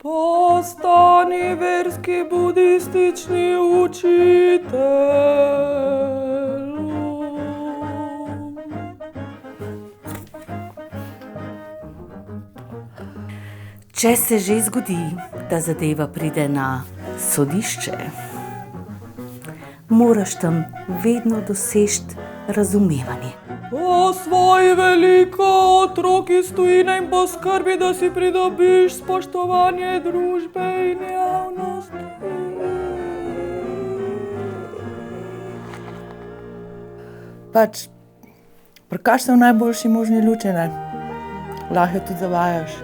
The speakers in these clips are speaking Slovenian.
Postani verski budistični učitelj. Če se že zgodi, da zadeva pride na sodišče, moraš tam vedno doseči razumevanje. O svoji veliko otroki stojine in poskrbi, da si pridobiš spoštovanje družbe in javnosti. Pač, prikaž se v najboljši možni luči, ne? Lahko jo tudi zavajaš.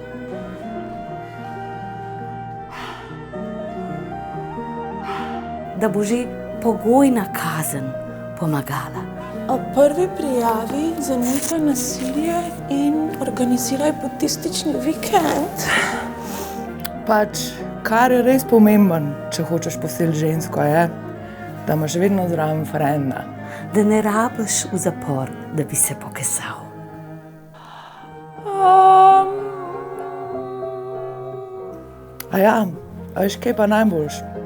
Da bo že pogojna kazen pomagala. Ob prvi prijavi zanikaj nasilje in organiziraj budistični vikend. Pač, kar je res pomemben, če hočeš posiliti žensko, je, da imaš vedno zraven frenda. Da ne rabiš v zapor, da bi se pokesal. A ja, a veš kaj pa najboljš?